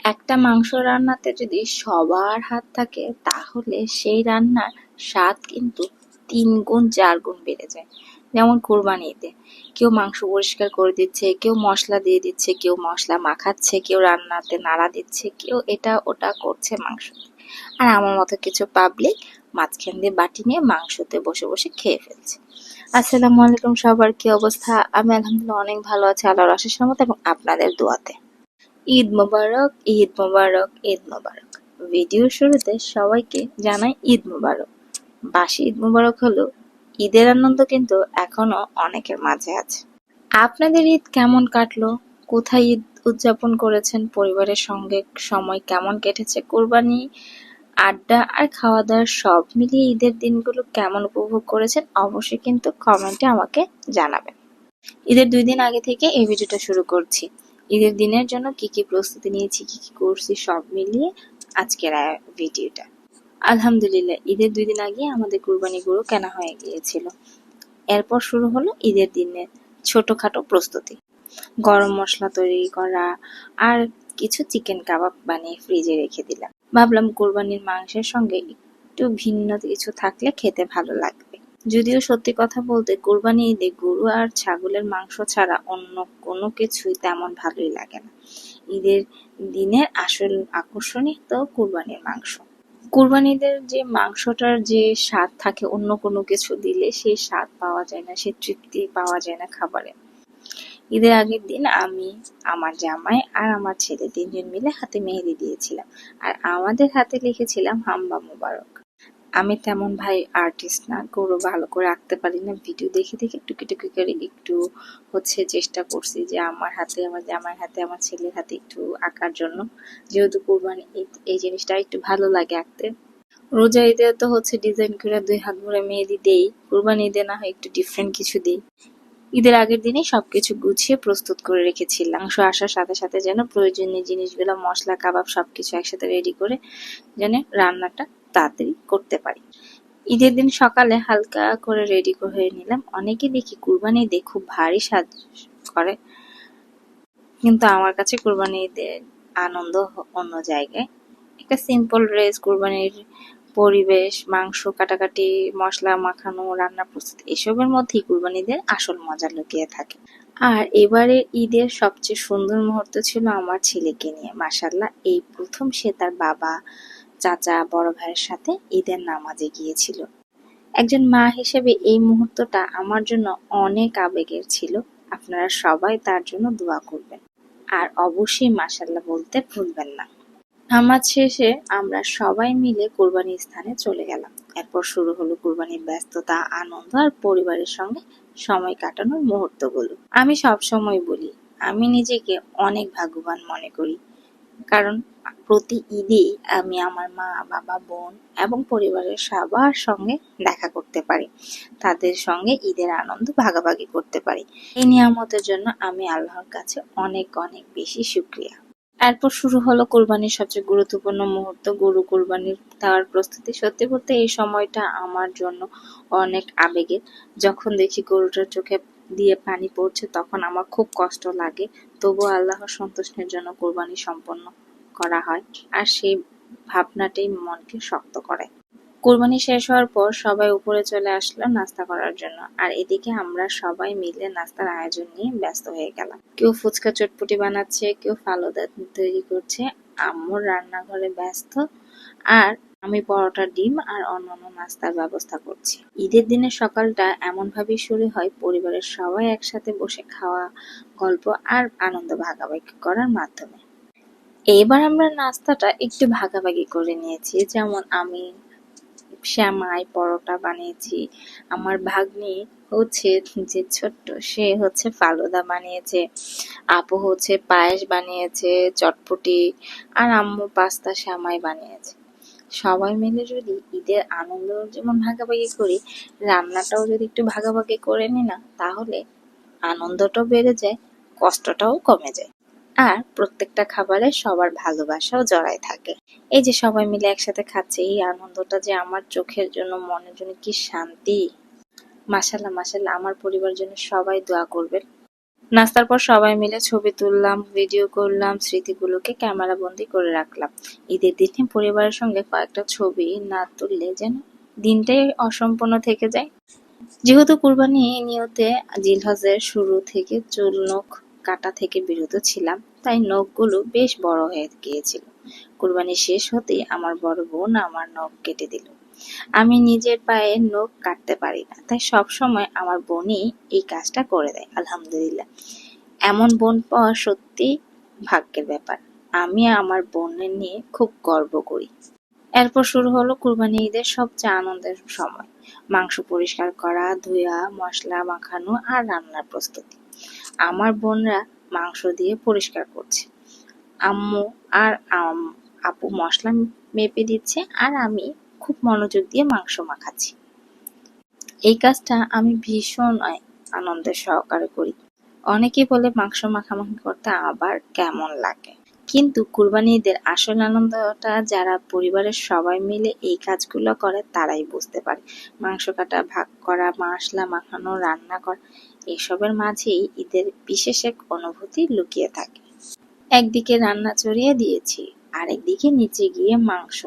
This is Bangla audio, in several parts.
একটা মাংস রান্নাতে যদি সবার হাত থাকে তাহলে সেই রান্নার স্বাদ কিন্তু 3 গুণ 4 গুণ বেড়ে যায়। যেমন কোরবানি ঈদে কেউ মাংস পরিষ্কার করে দিচ্ছে, কেউ মশলা দিয়ে দিচ্ছে, কেউ মশলা মাখাচ্ছে, কেউ রান্নাতে নাড়া দিচ্ছে, কেউ এটা ওটা করছে মাংস। আর আমার মতো কিছু পাবলিক মাঝখান দিয়ে বাটি নিয়ে মাংসতে বসে বসে খেয়ে ফেলছে। আসসালামু আলাইকুম, সবার কি অবস্থা? আমি আলহামদুলিল্লাহ অনেক ভালো আছি আল্লাহর অশেষ রহমতে এবং আপনাদের দোয়াতে। ঈদ মোবারক, ঈদ মোবারক, ঈদ মোবারক। ভিডিওর শুরুতে সবাইকে জানাই ঈদ মোবারক। বাসি ঈদ মোবারক হলো ঈদের আনন্দ কিন্তু এখনো অনেকের মাঝে আছে। আপনাদের ঈদ কেমন কাটলো? কোথায় ঈদ উদযাপন করেছেন? পরিবারের সঙ্গে সময় কেমন কেটেছে? কোরবানি, আড্ডা আর খাওয়া দাওয়া সব মিলিয়ে ঈদের দিনগুলো কেমন উপভোগ করেছেন? অবশ্যই কিন্তু কমেন্টে আমাকে জানাবেন। ঈদের 2 দিন আগে থেকে এই ভিডিওটা শুরু করছি। ঈদের দিনের জন্য কি কি প্রস্তুতি নিয়েছি, কি কি করছি সব মিলিয়ে আজকের ভিডিওটা। আলহামদুলিল্লাহ ঈদের 2 দিন আগে আমাদের কুরবানি গরু কেনা হয়ে গিয়েছিল। এরপর শুরু হলো ঈদের দিনের ছোটখাটো প্রস্তুতি। গরম মশলা তৈরি করা আর কিছু চিকেন কাবাব বানিয়ে ফ্রিজে রেখে দিলাম। ভাবলাম কোরবানির মাংসের সঙ্গে একটু ভিন্ন কিছু থাকলে খেতে ভালো লাগবে। যদিও সত্যি কথা বলতে কোরবানি ঈদে গরু আর ছাগলের মাংস ছাড়া অন্য কোনো কিছুই তেমন ভালোই লাগে না। ঈদের দিনের আসল আকর্ষণই তো কোরবানির মাংস। কোরবানিদের যে মাংসটার যে স্বাদ থাকে অন্য কোনো কিছু দিলে সেই স্বাদ পাওয়া যায় না, সে তৃপ্তি পাওয়া যায় না খাবারে। ঈদের আগের দিন আমি, আমার জামাই আর আমার ছেলে 3জন মিলে হাতে মেহেদি দিয়েছিলাম আর আমাদের হাতে লিখেছিলাম হাম্বা মুবারক। আমি তেমন ভাই আর্টিস্ট না, গরু ভালো করে আঁকতে পারি না। ভিডিও দেখে দেখে টুকি টুকি করে একটু চেষ্টা করছি যে আমার হাতে, আমার জামাইয়ের হাতে, আমার ছেলের হাতে একটু আঁকার জন্য। যেহেতু কোরবানি ঈদ, এই জিনিসটা একটু ভালো লাগে আঁকতে। রোজা ঈদে তো ডিজাইন করে 2 হাত ভরে মেহেদি দেই, কোরবানি ঈদে না হয় একটু ডিফারেন্ট কিছু দিই। ঈদের আগের দিনেই সবকিছু গুছিয়ে প্রস্তুত করে রেখেছিলাম। মাংস আসার সাথে সাথে যেন প্রয়োজনীয় জিনিসগুলো, মশলা, কাবাব সবকিছু একসাথে রেডি করে যেন রান্নাটা তাড়াতাড়ি করতে পারি। ঈদের দিন সকালে হালকা করে রেডি হয়ে নিলাম। অনেকে দেখি কুরবানি ঈদে খুব ভারী সাজ করে, কিন্তু আমার কাছে কুরবানি ঈদের আনন্দ অন্য জায়গায়। একটা সিম্পল ড্রেস, কুরবানির পরিবেশ, মাংস কাটাকাটি, মশলা মাখানো, রান্না প্রস্তুতি, এসবের মধ্যেই কুরবানি ঈদের আসল মজা লুকিয়ে থাকে। আর এবারে ঈদের সবচেয়ে সুন্দর মুহূর্ত ছিল আমার ছেলেকে নিয়ে। মাশাআল্লাহ, এই প্রথম সে তার বাবা, চাচা, বড় ভাইয়ের সাথে ঈদের নামাজে গিয়েছিল। একজন মা হিসেবে এই মুহূর্তটা আমার জন্য অনেক আবেগের ছিল। আপনারা সবাই তার জন্য দোয়া করবেন আর অবশ্যই মাশাআল্লাহ বলতে ভুলবেন না। নামাজ শেষে আমরা সবাই মিলে কোরবানির স্থানে চলে গেলাম। এরপর শুরু হলো কোরবানির ব্যস্ততা, আনন্দ আর পরিবারের সঙ্গে সময় কাটানোর মুহূর্তগুলো। আমি সব সময় বলি, আমি নিজেকে অনেক ভাগ্যবান মনে করি, কারণ প্রতি ঈদেই আমি আমার মা, বাবা, বোন এবং পরিবারের সবার সঙ্গে দেখা করতে পারি, তাদের সঙ্গে ঈদের আনন্দ ভাগাভাগি করতে পারি। এই নিয়ামতের জন্য আমি আল্লাহর কাছে অনেক অনেক বেশি শুকরিয়া। এরপর শুরু হলো কোরবানির সবচেয়ে গুরুত্বপূর্ণ মুহূর্ত, গরু কোরবানির দেওয়ার প্রস্তুতি। সত্যি বলতে এই সময়টা আমার জন্য অনেক আবেগের। যখন দেখি গরুটার চোখে দিয়ে পানি পড়ছে তখন আমার খুব কষ্ট লাগে, তবুও আল্লাহর সন্তুষ্টির জন্য কোরবানি সম্পন্ন করা হয় আর সেই ভাবনাটাই মনকে শক্ত করে। কোরবানি শেষ হওয়ার পর সবাই উপরে চলে আসলো নাস্তা করার জন্য, আর এদিকে আমরা সবাই মিলে নাস্তার আয়োজন নিয়ে ব্যস্ত হয়ে গেলাম। কেউ ফুচকা চটপটি বানাচ্ছে, কেউ ফালুদা তৈরি করছে, আম্মুর রান্নাঘরে ব্যস্ত, আর আমি পরোটা, ডিম আর অন্যান্য নাস্তার ব্যবস্থা করছি। ঈদের দিনের সকালটা এমনভাবেই শুরু হয় পরিবারের সবাই একসাথে বসে খাওয়া, গল্প আর আনন্দ ভাগাভাগি করার মাধ্যমে। এবার আমরা নাস্তাটা একটু ভাগাভাগি করে নিয়েছি। যেমন আমি শ্যামাই, পরোটা বানিয়েছি, আমার ভাগ্নি যে ছোট্ট সে ফালুদা বানিয়েছে, আপু পায়েস বানিয়েছে, চটপটি, আর আম্মু পাস্তা শ্যামাই বানিয়েছে। সবাই মিলে যদি ঈদের আনন্দ যেমন ভাগাভাগি করি, রান্নাটাও যদি একটু ভাগাভাগি করে নি না, তাহলে আনন্দটাও বেড়ে যায়, কষ্টটাও কমে যায়, আর প্রত্যেকটা খাবারে সবার ভালোবাসাও জড়ায় থাকে। এই যে সবাই মিলে একসাথে খাচ্ছে, এই আনন্দটা যে আমার চোখের জন্য, মনের জন্য কি শান্তি। মাশাআল্লাহ মাশাআল্লাহ, আমার পরিবারের জন্য সবাই দোয়া করবেন। নাস্তার পর সবাই মিলে ছবি তুললাম, ভিডিও করলাম, স্মৃতিগুলোকে ক্যামেরা বন্দি করে রাখলাম। ঈদের দিনে পরিবারের সঙ্গে কয়েকটা ছবি না তুললে যেন দিনটাই অসম্পূর্ণ থেকে যায়। যেহেতু কুরবানি নিয়তে জিলহজের শুরু থেকে চুল নখ কাটা থেকে বিরত ছিলাম, তাই নখগুলো বেশ বড় হয়ে গিয়েছিল। কুরবানি শেষ হতেই আমার বড় বোন আমার নখ কেটে দিল। আমি নিজের পায়ের নখ কাটতে পারি না, তাই সবসময় আমার বোনই এই কাজটা করে দেয়। আলহামদুলিল্লাহ, এমন বোন পাওয়া সত্যি ভাগ্যের ব্যাপার। আমি আমার বোনের নিয়ে খুব গর্ব করি। এরপর শুরু হলো কুরবানি ঈদের সবচেয়ে আনন্দের সময়। মাংস পরিষ্কার করা, ধোয়া, মশলা মাখানো আর রান্নার প্রস্তুতি। আমার বোনরা মাংস দিয়ে পরিষ্কার করছে, আম্মু আর আপু মশলা মেপে দিচ্ছে, আর আমি খুব মনোযোগ দিয়ে মাংস মাখাচ্ছি। এই কাজটা আমি ভীষণ আনন্দের সহকারে করি। অনেকেই বলে মাংস মাখামাখি করতে আবার কেমন লাগে, কিন্তু কুরবানি ঈদের আসল আনন্দটা যারা পরিবারের সবাই মিলে এই কাজগুলো করে তারাই বুঝতে পারে। মাংস কাটা, ভাগ করা, মশলা মাখানো, রান্না করা, এসবের মাঝেই ঈদের বিশেষ এক অনুভূতি লুকিয়ে থাকে। একদিকে রান্না চড়িয়ে দিয়েছি, আরেকদিকে নিচে গিয়ে মাংস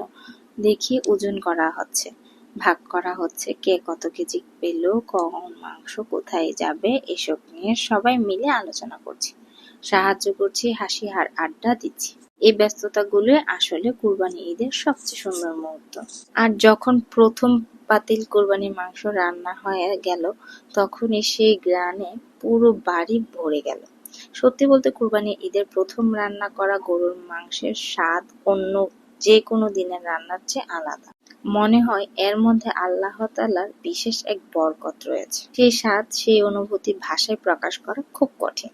দেখিয়ে ওজন করা হচ্ছে, ভাগ করা হচ্ছে, কে কত কেজি পেল, কখন মাংস কোথায় যাবে, এসব নিয়ে সবাই মিলে আলোচনা করছি, সাহায্য করছি, হাসি আর আড্ডা দিচ্ছি। এই ব্যস্ততাগুলো আসলে কুরবানি ঈদের সবচেয়ে সুন্দর মুহূর্ত। আর যখন প্রথম পাতিল কোরবানির মাংস রান্না হয়ে গেল, তখনই সেই ঘ্রাণে পুরো বাড়ি ভরে গেল। সত্যি বলতে কুরবানি ঈদের প্রথম রান্না করা গরুর মাংসের স্বাদ অন্য যে কোনো দিনের রান্নার চেয়ে আলাদা। মনে হয় এর মধ্যে আল্লাহ তাআলার বিশেষ এক বরকত রয়েছে। সেই স্বাদ, সেই অনুভূতি ভাষায় প্রকাশ করা খুব কঠিন।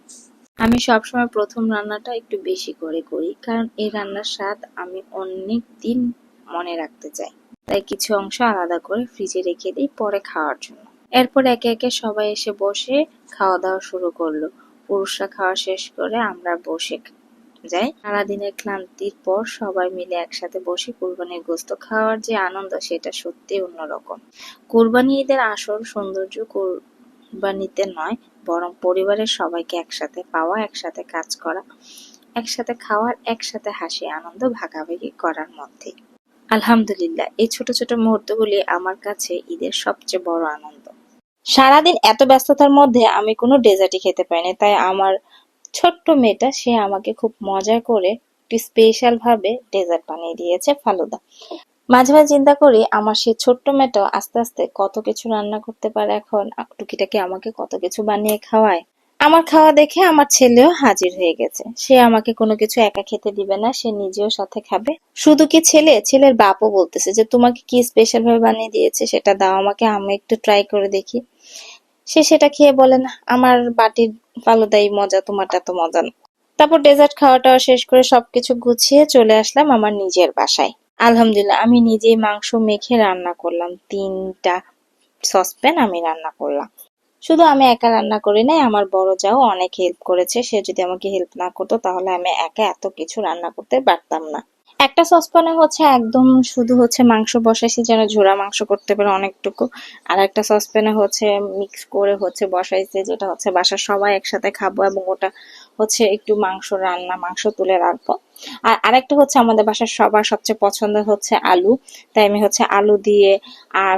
আমি সবসময় প্রথম রান্নাটা একটু বেশি করে করি, কারণ এই রান্নার স্বাদ আমি অনেক দিন মনে রাখতে চাই। তাই কিছু অংশ আলাদা করে ফ্রিজে রেখে দিই পরে খাওয়ার জন্য। এরপর একে একে সবাই এসে বসে খাওয়া দাওয়া শুরু করলো। পুরুষরা খাওয়া শেষ করে আমরা বসে যাই। সারাদিনের ক্লান্তির পর সবাই মিলে একসাথে বসে কুরবানির গোশত খাওয়ার যে আনন্দ, সেটা সত্যি অন্যরকম। কুরবানি ঈদের আসল সৌন্দর্য কুরবানিতে নয়, বরং পরিবারের সবাইকে একসাথে পাওয়া, একসাথে কাজ করা, একসাথে খাওয়ার, একসাথে হাসি আনন্দ ভাগাভাগি করার মধ্যেই। আলহামদুলিল্লাহ, এই ছোট ছোট মুহূর্তগুলি আমার কাছে ঈদের সবচেয়ে বড় আনন্দ। সারাদিন এত ব্যস্ততার মধ্যে আমি কোনো ডেজার্টই খেতে পাইনি, তাই আমার ছোট্ট মেয়েটা সে আমাকে খুব মজা করে একটি স্পেশাল ভাবে ডেজার্ট বানিয়ে দিয়েছে, ফালুদা। মাঝে মাঝে চিন্তা করি আমার সেই ছোট্ট মেয়েটাও আস্তে আস্তে কত কিছু রান্না করতে পারে, এখন টুকিটাকি আমাকে কত কিছু বানিয়ে খাওয়ায়। আমার খাওয়া দেখে আমার ছেলেও হাজির হয়ে গেছে। সে আমাকে কোনো কিছু একা খেতে দিবে না, সে নিজেও সাথে খাবে। শুধু কি ছেলে, ছেলের বাপও বলতেছে যে তোমাকে কি স্পেশাল ভাবে বানিয়ে দিয়েছে সেটা দাও আমাকে, আমি একটু ট্রাই করে দেখি। সে সেটা খেয়ে বলে না, আমার বাটির ফালুদাই মজা, তোমারটা তো মজা না। তারপর ডেজার্ট খাওয়াটাও শেষ করে সবকিছু গুছিয়ে চলে আসলাম আমার নিজের বাসায়। আলহামদুলিল্লাহ, আমি নিজেই মাংস মেখে রান্না করলাম। 3টা সসপ্যান আমি রান্না করলাম। শুধু আমি একা রান্না করি নাই, আমার বড় জাও অনেক হেল্প করেছে। সে যদি আমাকে হেল্প না করতো তাহলে আমি একা এত কিছু রান্না করতে পারতাম না। একটা সসপ্যানে একদম শুধু মাংস বসাইছি যেন ঝোড়া মাংস করতে পারে অনেকটুকু, আর একটা সসপ্যানে মিক্স করে বসাইছে যেটা বাসার সবাই একসাথে খাবো, এবং ওটা একটু মাংস তুলে রাখবো। আর আরেকটা আমাদের বাসার সবার সবচেয়ে পছন্দ আলু, তাই আমি আলু দিয়ে আর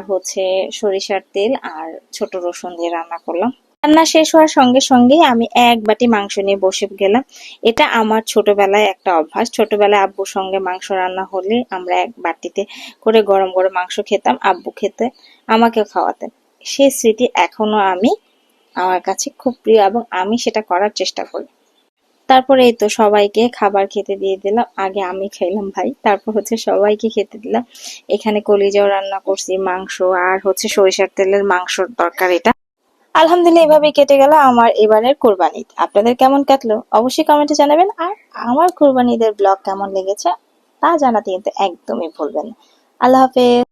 সরিষার তেল আর ছোট রসুন দিয়ে রান্না করলাম। রান্না শেষ হওয়ার সঙ্গে সঙ্গেই আমি এক বাটি মাংস নিয়ে বসে গেলাম। এটা আমার ছোটবেলায় একটা অভ্যাস। ছোটবেলায় আব্বুর সঙ্গে মাংস রান্না হলে আমরা এক বাটিতে করে গরম গরম মাংস খেতাম, আব্বু খেতে, আমাকে খাওয়াতেন। সেই স্মৃতি এখনো আমার কাছে খুব প্রিয়, এবং আমি সেটা করার চেষ্টা করি। তারপরে এই তো সবাইকে খাবার খেতে দিয়ে দিলাম। আগে আমি খাইলাম ভাই, তারপর সবাইকে খেতে দিলাম। এখানে কলিজাও রান্না করছি, মাংস আর সরিষার তেলের মাংসর তরকারিটা। আলহামদুলিল্লাহ, এভাবেই কেটে গেল আমার এবারের কোরবানি ঈদ। আপনাদের কেমন কাটলো অবশ্যই কমেন্টে জানাবেন, আর আমার কোরবানি ঈদের ব্লগ কেমন লেগেছে তা জানাতে কিন্তু একদমই ভুলবেন না। আল্লাহ হাফেজ।